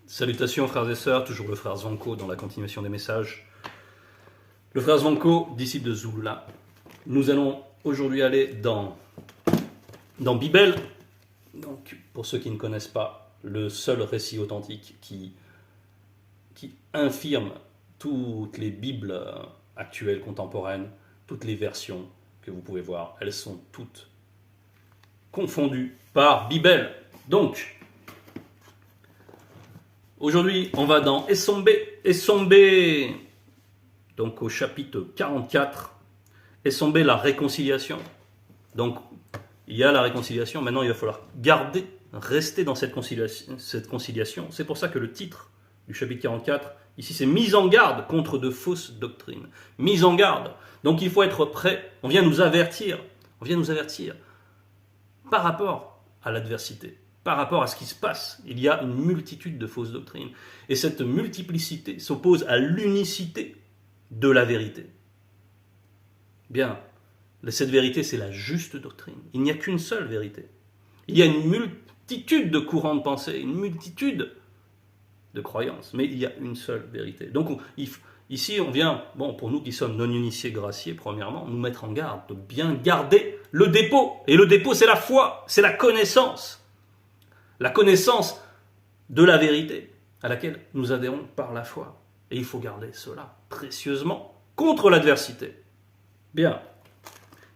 Salutations frères et sœurs, toujours le frère Zvanko dans la continuation des messages. Le frère Zvanko, disciple de Zoula. Nous allons aujourd'hui aller dans Bible. Donc, pour ceux qui ne connaissent pas, le seul récit authentique qui infirme toutes les Bibles actuelles, contemporaines, toutes les versions que vous pouvez voir, elles sont toutes confondues par Bible. Donc, aujourd'hui, on va dans Essombe, donc au chapitre 44, Essombe, la réconciliation. Donc, il y a la réconciliation, maintenant il va falloir rester dans cette conciliation. C'est pour ça que le titre du chapitre 44, ici c'est mise en garde contre de fausses doctrines. Mise en garde. Donc il faut être prêt, on vient nous avertir par rapport à l'adversité. Par rapport à ce qui se passe, il y a une multitude de fausses doctrines. Et cette multiplicité s'oppose à l'unicité de la vérité. Bien, cette vérité, c'est la juste doctrine. Il n'y a qu'une seule vérité. Il y a une multitude de courants de pensée, une multitude de croyances, mais il y a une seule vérité. Donc ici, on vient, pour nous qui sommes non-initiés graciés, premièrement, nous mettre en garde, de bien garder le dépôt. Et le dépôt, c'est la foi, c'est la connaissance. La connaissance de la vérité à laquelle nous adhérons par la foi. Et il faut garder cela précieusement contre l'adversité. Bien.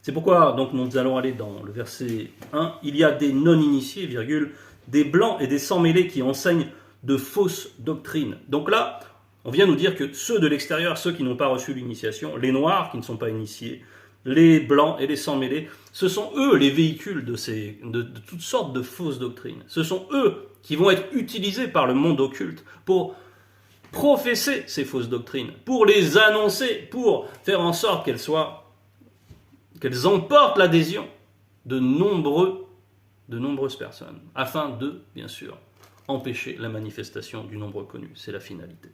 C'est pourquoi donc, nous allons aller dans le verset 1. Il y a des non-initiés, virgule, des blancs et des sans-mêlés qui enseignent de fausses doctrines. Donc là, on vient nous dire que ceux de l'extérieur, ceux qui n'ont pas reçu l'initiation, les noirs qui ne sont pas initiés, les blancs et les sans-mêlés, ce sont eux les véhicules de toutes sortes de fausses doctrines. Ce sont eux qui vont être utilisés par le monde occulte pour professer ces fausses doctrines, pour les annoncer, pour faire en sorte qu'elles emportent l'adhésion de nombreuses personnes, afin de, bien sûr, empêcher la manifestation du nombre connu. C'est la finalité.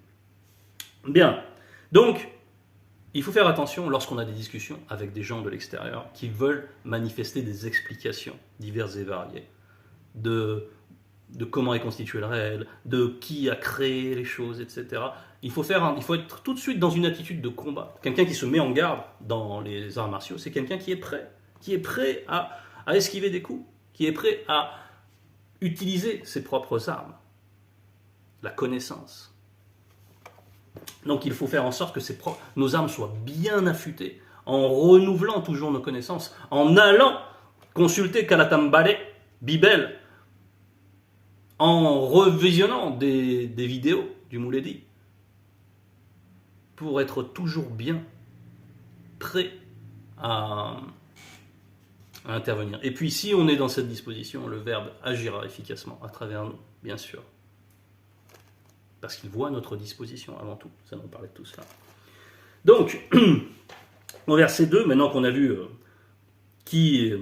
Bien, donc, il faut faire attention lorsqu'on a des discussions avec des gens de l'extérieur qui veulent manifester des explications diverses et variées de comment est constitué le réel, de qui a créé les choses, etc. Il faut être tout de suite dans une attitude de combat. Quelqu'un qui se met en garde dans les arts martiaux, c'est quelqu'un qui est prêt à esquiver des coups, qui est prêt à utiliser ses propres armes, la connaissance. Donc il faut faire en sorte que nos armes soient bien affûtées, en renouvelant toujours nos connaissances, en allant consulter Kalatambale, Bible, en revisionnant des vidéos du Mouledi, pour être toujours bien prêt à intervenir. Et puis si on est dans cette disposition, le Verbe agira efficacement à travers nous, bien sûr. Parce qu'il voit notre disposition avant tout. Ça nous parlait de tout cela. Donc, au verset 2, maintenant qu'on a vu qui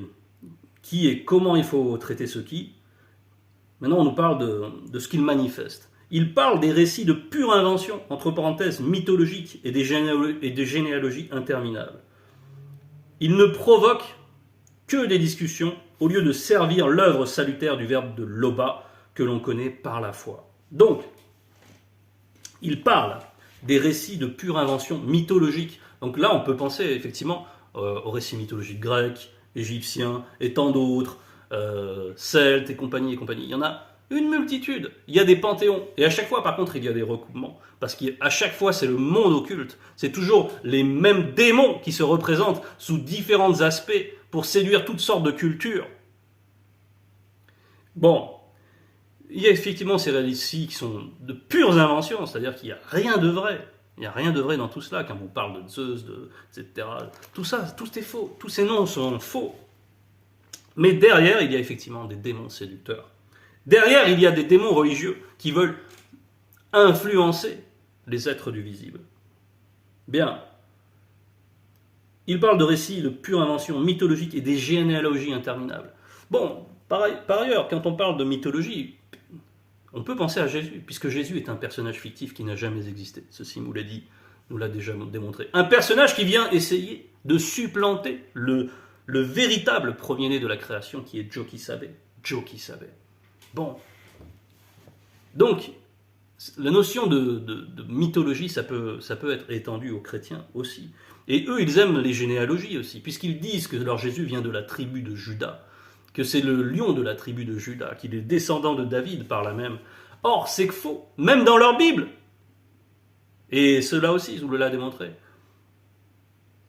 et comment il faut traiter ce qui, maintenant on nous parle de ce qu'il manifeste. Il parle des récits de pure invention, entre parenthèses, mythologiques et des généalogies interminables. Il ne provoque que des discussions au lieu de servir l'œuvre salutaire du verbe de loba que l'on connaît par la foi. Donc, il parle des récits de pure invention mythologique. Donc là, on peut penser effectivement aux récits mythologiques grecs, égyptiens et tant d'autres, celtes et compagnie. Il y en a une multitude. Il y a des panthéons. Et à chaque fois, par contre, il y a des recoupements. Parce qu'à chaque fois, c'est le monde occulte. C'est toujours les mêmes démons qui se représentent sous différents aspects pour séduire toutes sortes de cultures. Bon. Il y a effectivement ces récits qui sont de pures inventions, c'est-à-dire qu'il n'y a rien de vrai. Il n'y a rien de vrai dans tout cela, quand on parle de Zeus, etc. Tout ça, tout est faux. Tous ces noms sont faux. Mais derrière, il y a effectivement des démons séducteurs. Derrière, il y a des démons religieux qui veulent influencer les êtres du visible. Bien. Il parle de récits de pure invention mythologique et des généalogies interminables. Bon, par ailleurs, quand on parle de mythologie, on peut penser à Jésus, puisque Jésus est un personnage fictif qui n'a jamais existé. Ceci nous l'a déjà démontré. Un personnage qui vient essayer de supplanter le véritable premier-né de la création, qui est Jokisabe. Bon. Donc, La notion de mythologie, ça peut être étendu aux chrétiens aussi. Et eux, ils aiment les généalogies aussi, puisqu'ils disent que leur Jésus vient de la tribu de Juda, que c'est le lion de la tribu de Juda, qu'il est descendant de David par là même. Or, c'est faux, même dans leur Bible. Et cela aussi, je vous l'ai démontré.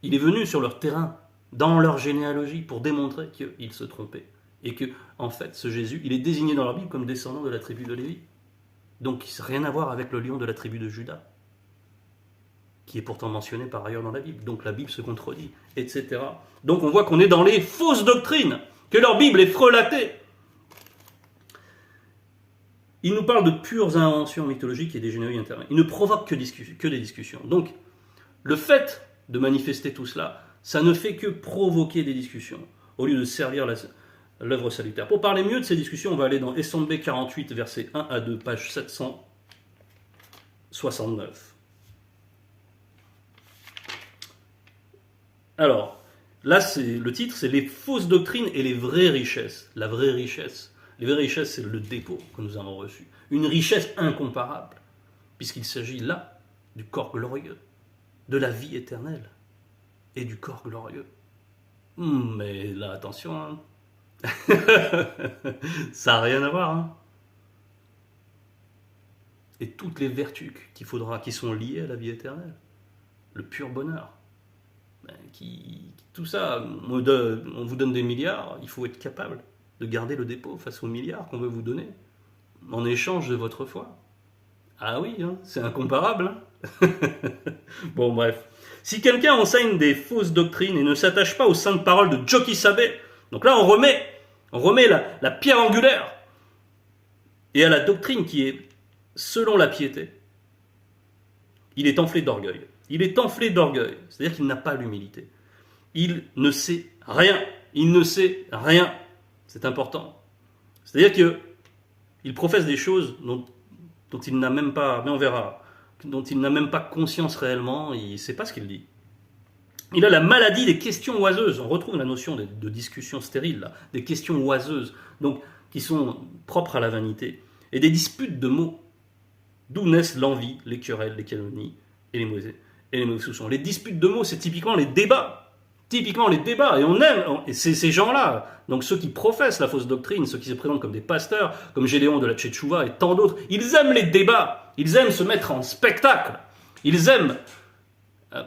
Il est venu sur leur terrain, dans leur généalogie, pour démontrer qu'ils se trompaient. Et que, en fait, ce Jésus, il est désigné dans leur Bible comme descendant de la tribu de Lévi. Donc, il n'a rien à voir avec le lion de la tribu de Juda, qui est pourtant mentionné par ailleurs dans la Bible. Donc, la Bible se contredit, etc. Donc, on voit qu'on est dans les fausses doctrines, que leur Bible est frelatée. Il nous parle de pures inventions mythologiques et des généalogies internes. Il ne provoque que des discussions. Donc, le fait de manifester tout cela, ça ne fait que provoquer des discussions, au lieu de servir l'œuvre salutaire. Pour parler mieux de ces discussions, on va aller dans Essombe 48, versets 1 à 2, page 769. Alors, là, le titre, c'est les fausses doctrines et les vraies richesses. La vraie richesse. Les vraies richesses, c'est le dépôt que nous avons reçu. Une richesse incomparable, puisqu'il s'agit là du corps glorieux, de la vie éternelle et du corps glorieux. Mais là, attention, hein. Ça n'a rien à voir, hein. Et toutes les vertus qui sont liées à la vie éternelle, le pur bonheur, tout ça, on vous donne des milliards, il faut être capable de garder le dépôt face aux milliards qu'on veut vous donner, en échange de votre foi. Ah oui, hein, c'est incomparable. Hein. Bon, bref. Si quelqu'un enseigne des fausses doctrines et ne s'attache pas aux saintes paroles de Joki Sabé, donc là on remet la pierre angulaire et à la doctrine qui est selon la piété, il est enflé d'orgueil. Il est enflé d'orgueil, c'est-à-dire qu'il n'a pas l'humilité. Il ne sait rien. Il ne sait rien. C'est important. C'est-à-dire qu'il professe des choses dont il n'a même pas, mais on verra, dont il n'a même pas conscience réellement, il ne sait pas ce qu'il dit. Il a la maladie des questions oiseuses. On retrouve la notion de discussion stérile, là, des questions oiseuses, donc qui sont propres à la vanité, et des disputes de mots, d'où naissent l'envie, les querelles, les calomnies et les mauvais soupçons. Les disputes de mots, c'est typiquement les débats. Et on aime, et c'est ces gens-là, donc ceux qui professent la fausse doctrine, ceux qui se présentent comme des pasteurs, comme Gédéon de la Tchétchouva et tant d'autres, ils aiment les débats, ils aiment se mettre en spectacle, ils aiment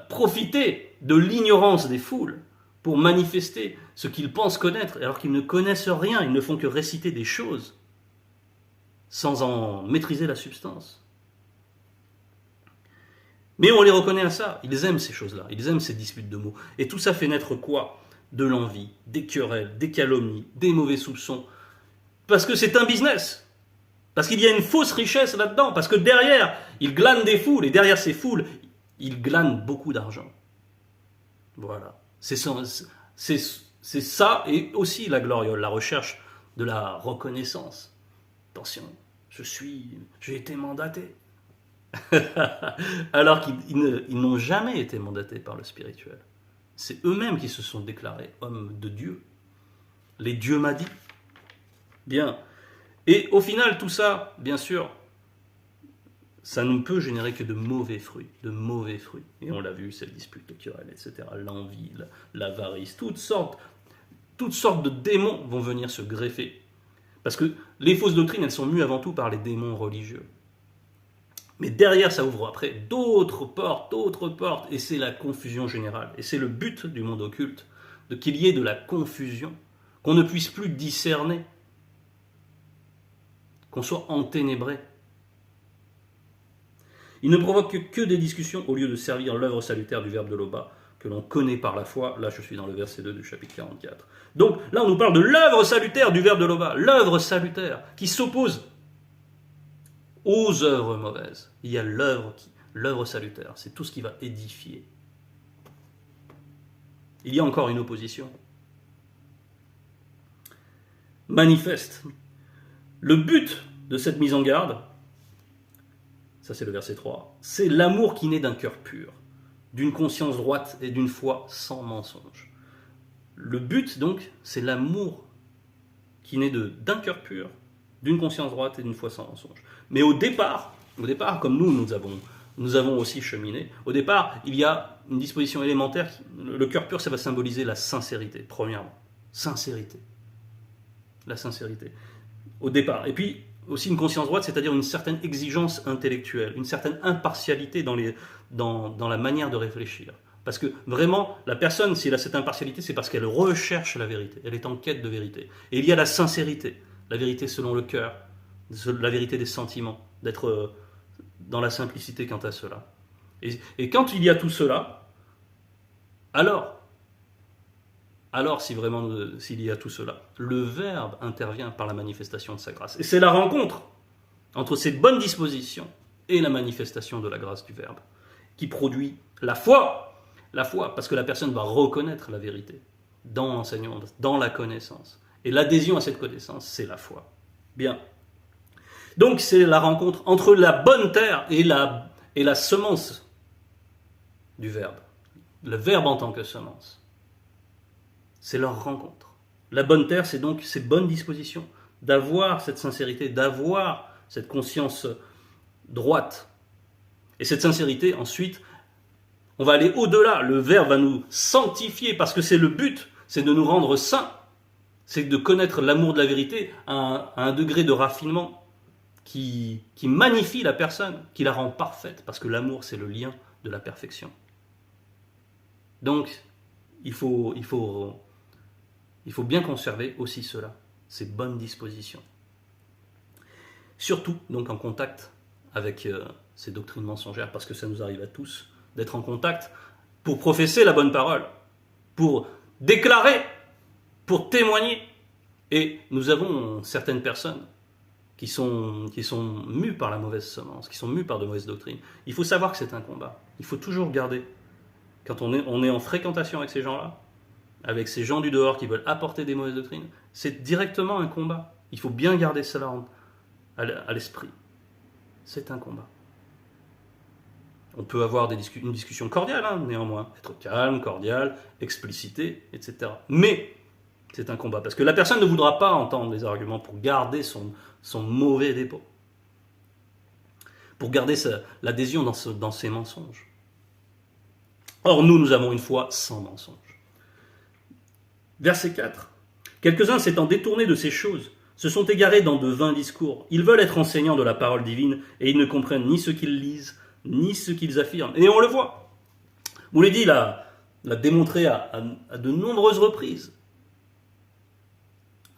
profiter de l'ignorance des foules pour manifester ce qu'ils pensent connaître, alors qu'ils ne connaissent rien, ils ne font que réciter des choses sans en maîtriser la substance. Mais on les reconnaît à ça, ils aiment ces choses-là, ils aiment ces disputes de mots. Et tout ça fait naître quoi? De l'envie, des querelles, des calomnies, des mauvais soupçons. Parce que c'est un business. Parce qu'il y a une fausse richesse là-dedans. Parce que derrière, ils glanent des foules. Et derrière ces foules, ils glanent beaucoup d'argent. Voilà. C'est ça et aussi la gloriole, la recherche de la reconnaissance. Attention, j'ai été mandaté. Alors qu'ils n'ont jamais été mandatés par le spirituel. C'est eux-mêmes qui se sont déclarés hommes de Dieu. Les dieux m'a dit. Bien. Et au final, tout ça, bien sûr, ça ne peut générer que de mauvais fruits. Et on l'a vu, cette dispute, les querelles, etc. L'envie, l'avarice, toutes sortes de démons vont venir se greffer. Parce que les fausses doctrines, elles sont mues avant tout par les démons religieux. Mais derrière, ça ouvre après d'autres portes, et c'est la confusion générale. Et c'est le but du monde occulte, qu'il y ait de la confusion, qu'on ne puisse plus discerner, qu'on soit enténébré. Il ne provoque que des discussions au lieu de servir l'œuvre salutaire du Verbe de l'Oba, que l'on connaît par la foi. Là, je suis dans le verset 2 du chapitre 44. Donc là, on nous parle de l'œuvre salutaire du Verbe de l'Oba, l'œuvre salutaire, qui s'oppose aux œuvres mauvaises. Il y a l'œuvre salutaire, c'est tout ce qui va édifier. Il y a encore une opposition manifeste. Le but de cette mise en garde, ça c'est le verset 3, c'est l'amour qui naît d'un cœur pur, d'une conscience droite et d'une foi sans mensonge. Le but donc, c'est l'amour qui naît d'un cœur pur, d'une conscience droite et d'une foi sans mensonge. Mais au départ, Au départ, comme nous avons aussi cheminé, au départ, il y a une disposition élémentaire. Le cœur pur, ça va symboliser la sincérité, premièrement. Sincérité. La sincérité. Au départ. Et puis, aussi une conscience droite, c'est-à-dire une certaine exigence intellectuelle, une certaine impartialité dans la manière de réfléchir. Parce que vraiment, la personne, si elle a cette impartialité, c'est parce qu'elle recherche la vérité. Elle est en quête de vérité. Et il y a la sincérité. La vérité selon le cœur. La vérité des sentiments. D'être dans la simplicité quant à cela. Et quand il y a tout cela, alors s'il y a tout cela, le Verbe intervient par la manifestation de sa grâce. Et c'est la rencontre entre ces bonnes dispositions et la manifestation de la grâce du Verbe qui produit la foi. La foi, parce que la personne va reconnaître la vérité dans l'enseignement, dans la connaissance. Et l'adhésion à cette connaissance, c'est la foi. Bien. Donc c'est la rencontre entre la bonne terre et la semence du Verbe. Le Verbe en tant que semence. C'est leur rencontre. La bonne terre, c'est donc ces bonnes dispositions, d'avoir cette sincérité, d'avoir cette conscience droite. Et cette sincérité, ensuite, on va aller au-delà. Le Verbe va nous sanctifier parce que c'est le but, c'est de nous rendre saints. C'est de connaître l'amour de la vérité à un degré de raffinement qui magnifie la personne, qui la rend parfaite, parce que l'amour, c'est le lien de la perfection. Donc, il faut bien conserver aussi cela, ces bonnes dispositions. Surtout, donc, en contact avec ces doctrines mensongères, parce que ça nous arrive à tous, d'être en contact pour professer la bonne parole, pour déclarer, pour témoigner. Et nous avons certaines personnes qui sont mues par la mauvaise semence, qui sont mues par de mauvaises doctrines. Il faut savoir que c'est un combat. Il faut toujours garder, quand on est en fréquentation avec ces gens-là, avec ces gens du dehors qui veulent apporter des mauvaises doctrines, c'est directement un combat. Il faut bien garder cela à l'esprit. C'est un combat. On peut avoir une discussion cordiale, néanmoins. Être calme, cordial, explicité, etc. Mais c'est un combat. Parce que la personne ne voudra pas entendre les arguments pour garder son mauvais dépôt. Pour garder l'adhésion dans ses mensonges. Or, nous avons une foi sans mensonge. Verset 4. Quelques-uns s'étant détournés de ces choses, se sont égarés dans de vains discours. Ils veulent être enseignants de la parole divine, et ils ne comprennent ni ce qu'ils lisent, ni ce qu'ils affirment. Et on le voit. Mouledi l'a démontré à de nombreuses reprises.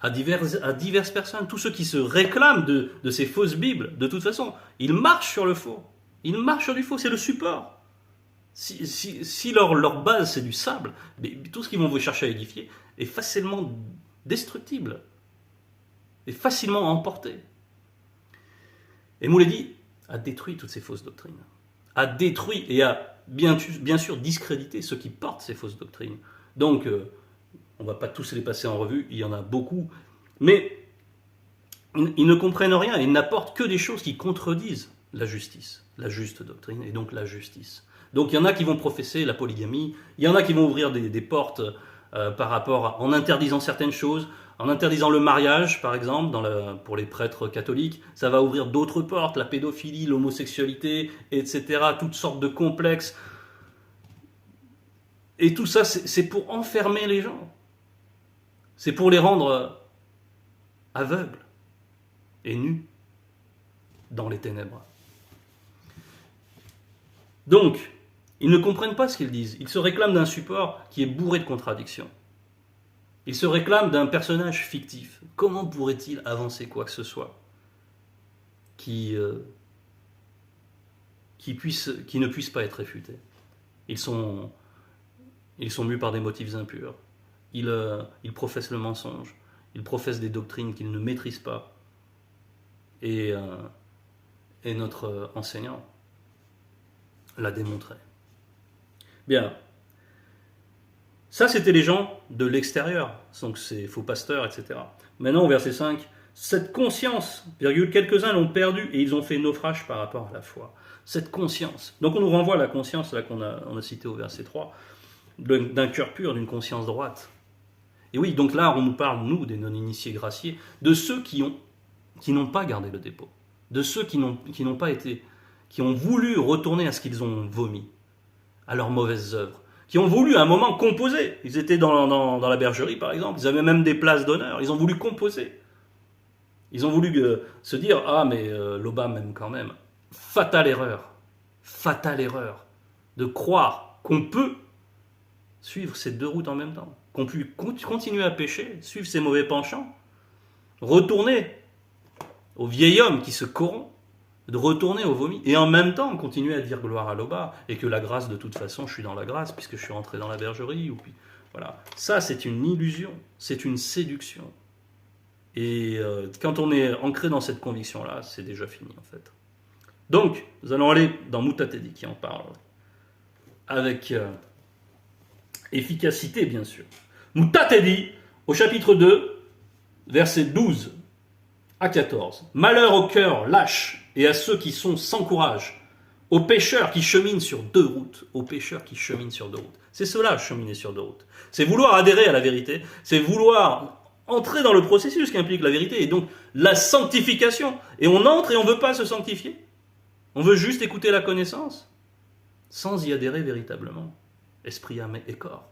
À diverses personnes. Tous ceux qui se réclament de ces fausses Bibles, de toute façon, ils marchent sur le faux. Ils marchent sur du faux, c'est le support. Si leur base c'est du sable, mais tout ce qu'ils vont vous chercher à édifier est facilement destructible, est facilement emporté. Et Mouledi a détruit toutes ces fausses doctrines, a détruit et a bien sûr discrédité ceux qui portent ces fausses doctrines. Donc, on ne va pas tous les passer en revue, il y en a beaucoup, mais ils ne comprennent rien, ils n'apportent que des choses qui contredisent la justice, la juste doctrine, et donc la justice. Donc il y en a qui vont professer la polygamie, il y en a qui vont ouvrir des portes par rapport en interdisant certaines choses, en interdisant le mariage par exemple pour les prêtres catholiques, ça va ouvrir d'autres portes, la pédophilie, l'homosexualité, etc., toutes sortes de complexes. Et tout ça c'est pour enfermer les gens, c'est pour les rendre aveugles et nus dans les ténèbres. Donc, ils ne comprennent pas ce qu'ils disent. Ils se réclament d'un support qui est bourré de contradictions. Ils se réclament d'un personnage fictif. Comment pourrait-il avancer quoi que ce soit qui ne puisse pas être réfuté? Ils sont mus par des motifs impurs. Ils professent le mensonge. Ils professent des doctrines qu'ils ne maîtrisent pas. Et notre enseignant l'a démontré. Bien. Ça, c'était les gens de l'extérieur, donc ces faux pasteurs, etc. Maintenant, au verset 5, cette conscience, quelques-uns l'ont perdue et ils ont fait naufrage par rapport à la foi. Cette conscience. Donc on nous renvoie à la conscience là on a cité au verset 3, d'un cœur pur, d'une conscience droite. Et oui, donc là, on nous parle, nous, des non-initiés graciés, de ceux qui n'ont pas gardé le dépôt. de ceux qui n'ont pas été, qui ont voulu retourner à ce qu'ils ont vomi, à leurs mauvaises œuvres, qui ont voulu à un moment composer. Ils étaient dans la bergerie, par exemple, ils avaient même des places d'honneur, ils ont voulu composer. Ils ont voulu se dire, ah mais Loba m'aime quand même. Fatale erreur de croire qu'on peut suivre ces deux routes en même temps, qu'on peut continuer à pécher, suivre ses mauvais penchants, retourner au vieil homme qui se corrompt, de retourner au vomi, et en même temps continuer à dire gloire à Loba, et que la grâce, de toute façon, je suis dans la grâce, puisque je suis rentré dans la bergerie, ou puis, voilà. Ça, c'est une illusion, c'est une séduction. Et quand on est ancré dans cette conviction-là, c'est déjà fini, en fait. Donc, nous allons aller dans Mutatedi, qui en parle, avec efficacité, bien sûr. Mutatedi, au chapitre 2, versets 12 à 14. Malheur au cœur lâche et à ceux qui sont sans courage, aux pécheurs qui cheminent sur deux routes. Aux pécheurs qui cheminent sur deux routes. C'est cela, cheminer sur deux routes. C'est vouloir adhérer à la vérité, c'est vouloir entrer dans le processus qui implique la vérité, et donc la sanctification. Et on entre et on ne veut pas se sanctifier. On veut juste écouter la connaissance, sans y adhérer véritablement. Esprit, âme et corps.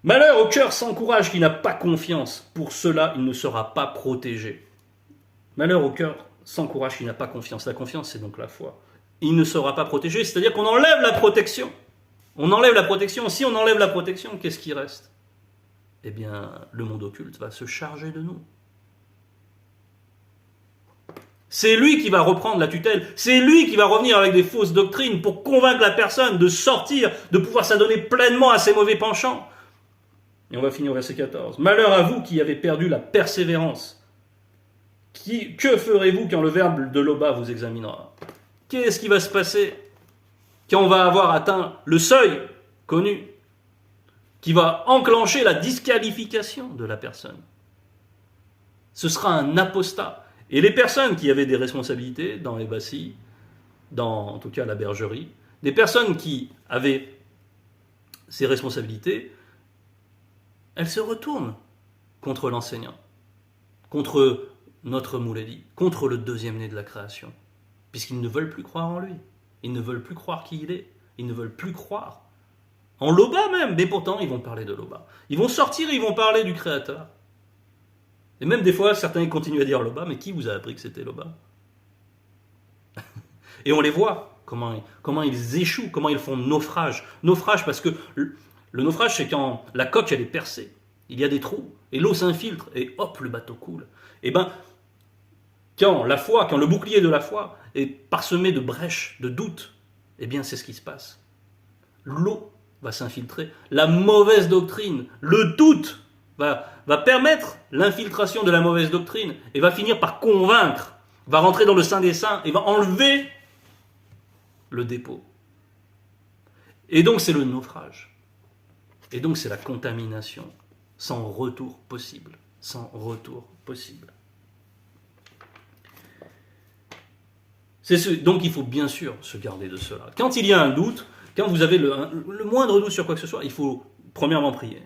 Malheur au cœur sans courage qui n'a pas confiance, pour cela il ne sera pas protégé. Malheur au cœur sans courage qui n'a pas confiance. La confiance, c'est donc la foi. Il ne sera pas protégé, c'est-à-dire qu'on enlève la protection. On enlève la protection. Si on enlève la protection, qu'est-ce qui reste? Eh bien, le monde occulte va se charger de nous. C'est lui qui va reprendre la tutelle, c'est lui qui va revenir avec des fausses doctrines pour convaincre la personne de sortir, de pouvoir s'adonner pleinement à ses mauvais penchants. Et on va finir au verset 14. Malheur à vous qui avez perdu la persévérance. Que ferez-vous quand le verbe de Loba vous examinera? Qu'est-ce qui va se passer quand on va avoir atteint le seuil connu qui va enclencher la disqualification de la personne? Ce sera un apostat. Et les personnes qui avaient des responsabilités dans les bassis, dans en tout cas la bergerie, des personnes qui avaient ces responsabilités, elles se retournent contre l'enseignant, contre notre Mouledi, contre le deuxième né de la création, puisqu'ils ne veulent plus croire en lui, ils ne veulent plus croire qui il est, ils ne veulent plus croire en Loba même, mais pourtant ils vont parler de Loba. Ils vont sortir et ils vont parler du Créateur. Et même des fois, certains continuent à dire Loba, mais qui vous a appris que c'était Loba? Et on les voit, comment ils échouent, comment ils font naufrage. Naufrage parce que le naufrage, c'est quand la coque, elle est percée. Il y a des trous, et l'eau s'infiltre, et hop, le bateau coule. Et bien, quand le bouclier de la foi est parsemé de brèches, de doutes, eh bien, c'est ce qui se passe. L'eau va s'infiltrer. La mauvaise doctrine, le doute, va permettre l'infiltration de la mauvaise doctrine et va finir par convaincre, va rentrer dans le sein des saints et va enlever le dépôt. Et donc c'est le naufrage. Et donc c'est la contamination sans retour possible. Sans retour possible. Donc il faut bien sûr se garder de cela. Quand il y a un doute, quand vous avez le moindre doute sur quoi que ce soit, il faut premièrement prier.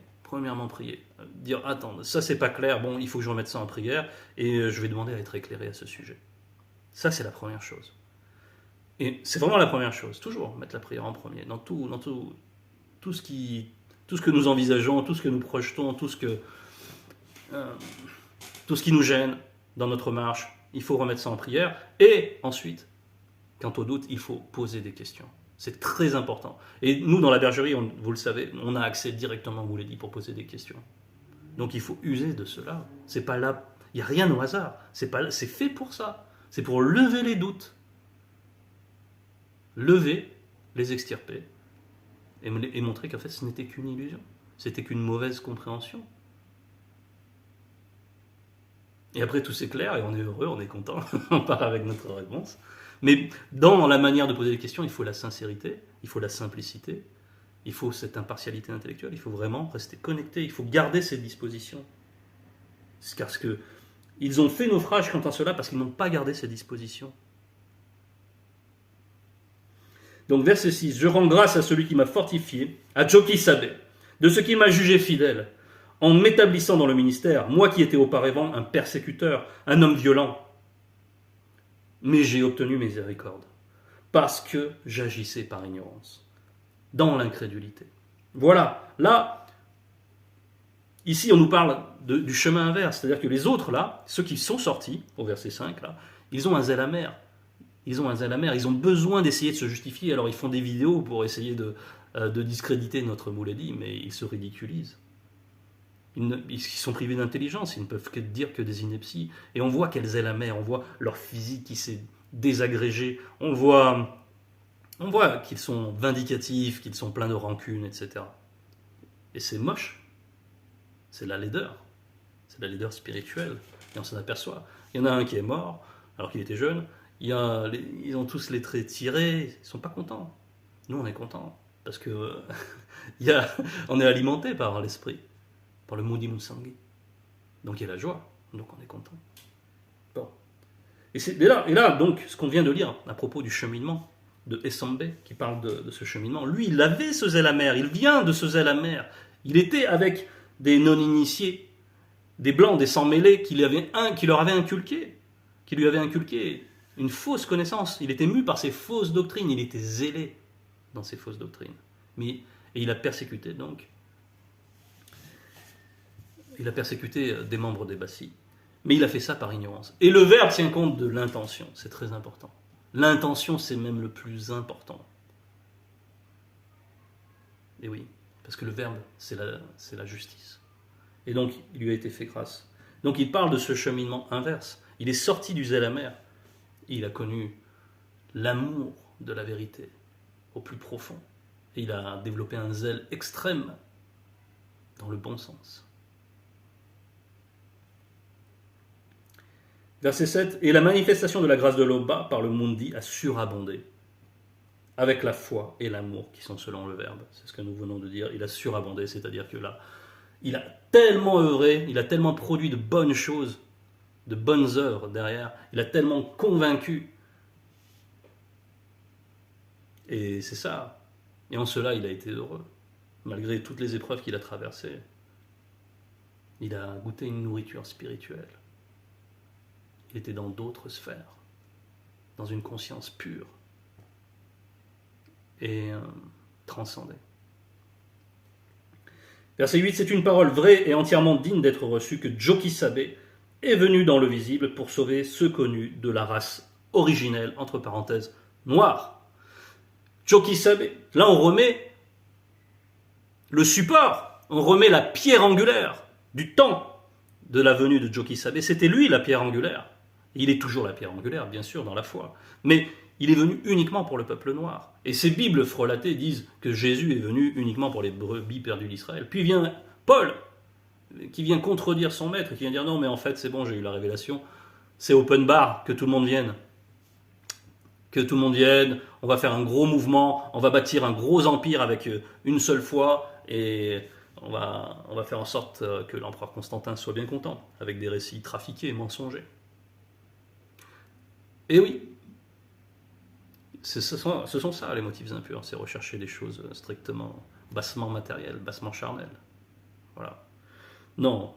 Dire, attends, ça c'est pas clair, bon, il faut que je remette ça en prière, et je vais demander à être éclairé à ce sujet. Ça c'est la première chose. Et c'est vraiment la première chose, toujours mettre la prière en premier, dans tout ce que nous envisageons, tout ce que nous projetons, tout ce qui nous gêne dans notre marche, il faut remettre ça en prière, et ensuite, quant au doute, il faut poser des questions. C'est très important. Et nous, dans la bergerie, vous le savez, on a accès directement, on vous l'a dit, pour poser des questions. Donc il faut user de cela. C'est pas là, il n'y a rien au hasard. C'est fait pour ça. C'est pour lever les doutes. Lever, les extirper, et montrer qu'en fait, ce n'était qu'une illusion. C'était qu'une mauvaise compréhension. Et après, tout s'éclaire, et on est heureux, on est content, on part avec notre réponse. Mais dans la manière de poser des questions, il faut la sincérité, il faut la simplicité, il faut cette impartialité intellectuelle, il faut vraiment rester connecté, il faut garder ses dispositions. Parce que ils ont fait naufrage quant à cela parce qu'ils n'ont pas gardé ses dispositions. Donc verset 6, « Je rends grâce à celui qui m'a fortifié, à Joki Sabé, de ce qui m'a jugé fidèle, en m'établissant dans le ministère, moi qui étais auparavant un persécuteur, un homme violent. Mais j'ai obtenu miséricorde, parce que j'agissais par ignorance, dans l'incrédulité. Voilà, là, ici on nous parle du chemin inverse, c'est-à-dire que les autres là, ceux qui sont sortis, au verset 5 là, ils ont un zèle amer. Ils ont un zèle amer, ils ont besoin d'essayer de se justifier, alors ils font des vidéos pour essayer de discréditer notre Mouledi, mais ils se ridiculisent. Ils sont privés d'intelligence, ils ne peuvent que dire que des inepties. Et on voit quel zèle amer, on voit leur physique qui s'est désagrégé, on voit qu'ils sont vindicatifs, qu'ils sont pleins de rancune, etc. Et c'est moche, c'est la laideur spirituelle, et on s'en aperçoit. Il y en a un qui est mort, alors qu'il était jeune, ils ont tous les traits tirés, ils ne sont pas contents. Nous, on est contents, parce que on est alimenté par l'esprit, par le Mundi Musangi. Donc il y a la joie, donc on est content. Bon. Et là, donc, ce qu'on vient de lire à propos du cheminement de Essambe, qui parle de ce cheminement, lui, il avait ce zèle amer, il vient de ce zèle amer. Il était avec des non-initiés, des blancs, des sans-mêlés, qui lui avaient inculqué une fausse connaissance. Il était mu par ces fausses doctrines, il était zélé dans ces fausses doctrines. Et il a persécuté, donc, des membres des Bassis. Mais il a fait ça par ignorance. Et le verbe tient compte de l'intention, c'est très important. L'intention, c'est même le plus important. Et oui, parce que le verbe, c'est la justice. Et donc, il lui a été fait grâce. Donc, il parle de ce cheminement inverse. Il est sorti du zèle amer. Il a connu l'amour de la vérité au plus profond. Et il a développé un zèle extrême dans le bon sens. Verset 7. Et la manifestation de la grâce de Loba par le Mundi a surabondé avec la foi et l'amour qui sont selon le verbe. C'est ce que nous venons de dire. Il a surabondé, c'est-à-dire que là, il a tellement œuvré, il a tellement produit de bonnes choses, de bonnes œuvres derrière, il a tellement convaincu. Et c'est ça. Et en cela, il a été heureux, malgré toutes les épreuves qu'il a traversées. Il a goûté une nourriture spirituelle. Il était dans d'autres sphères, dans une conscience pure et transcendée. Verset 8, c'est une parole vraie et entièrement digne d'être reçue que Joki Sabe est venu dans le visible pour sauver ceux connus de la race originelle, entre parenthèses, noire. Joki Sabe, là on remet le support, on remet la pierre angulaire du temps de la venue de Joki Sabe. C'était lui la pierre angulaire. Il est toujours la pierre angulaire, bien sûr, dans la foi. Mais il est venu uniquement pour le peuple noir. Et ces Bibles frelatées disent que Jésus est venu uniquement pour les brebis perdues d'Israël. Puis vient Paul, qui vient contredire son maître, qui vient dire non, mais en fait, c'est bon, j'ai eu la révélation. C'est open bar, que tout le monde vienne. Que tout le monde vienne, on va faire un gros mouvement, on va bâtir un gros empire avec une seule foi, et on va faire en sorte que l'empereur Constantin soit bien content, avec des récits trafiqués et mensongers. Et oui, ce sont ça les motifs impurs, c'est rechercher des choses strictement, bassement matérielles, bassement charnelles. Voilà. Non,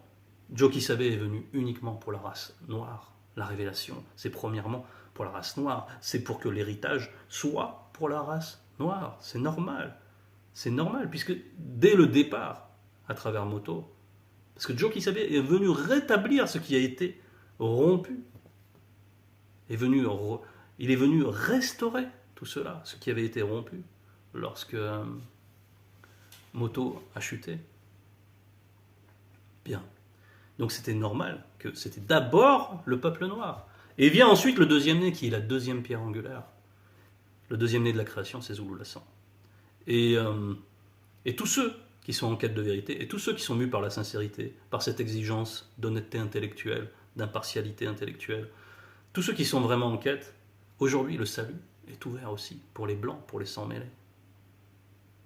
Joki Sabe est venu uniquement pour la race noire. La révélation, c'est premièrement pour la race noire. C'est pour que l'héritage soit pour la race noire. C'est normal. C'est normal, puisque dès le départ, à travers Moto, parce que Joki Sabe est venu rétablir ce qui a été rompu. Il est venu restaurer tout cela, ce qui avait été rompu lorsque Moto a chuté. Bien. Donc c'était normal que c'était d'abord le peuple noir. Et vient ensuite le deuxième né, qui est la deuxième pierre angulaire. Le deuxième né de la création, c'est Zulu Lassan. Et tous ceux qui sont en quête de vérité, et tous ceux qui sont mus par la sincérité, par cette exigence d'honnêteté intellectuelle, d'impartialité intellectuelle, tous ceux qui sont vraiment en quête, aujourd'hui le salut est ouvert aussi pour les blancs, pour les sans-mêlés.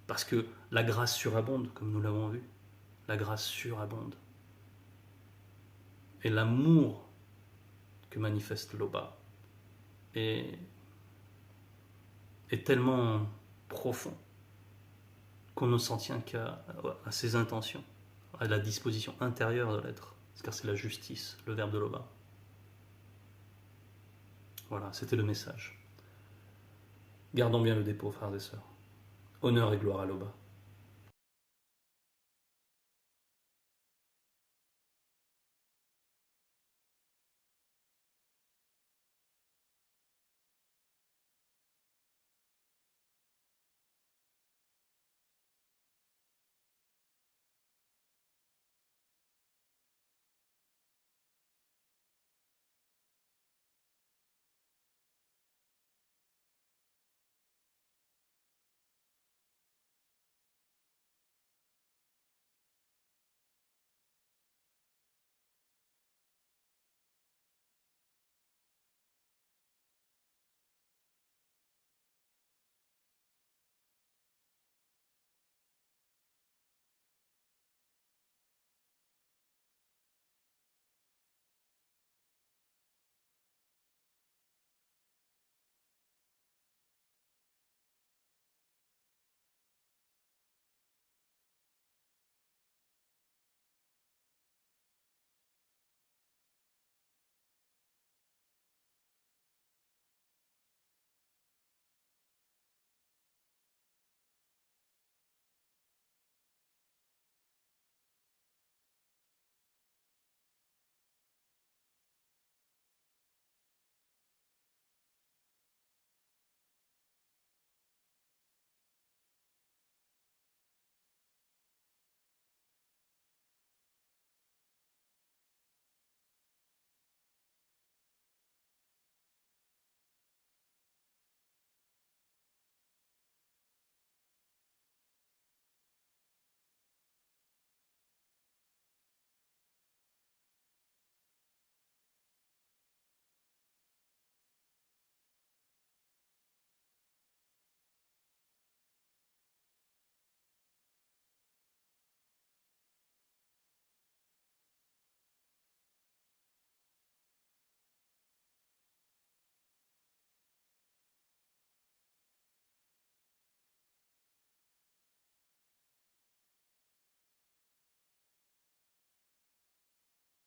Parce que la grâce surabonde, comme nous l'avons vu. La grâce surabonde. Et l'amour que manifeste Loba est tellement profond qu'on ne s'en tient qu'à ses intentions. à la disposition intérieure de l'être, car c'est la justice, le verbe de Loba. Voilà, c'était le message. Gardons bien le dépôt, frères et sœurs. Honneur et gloire à Loba.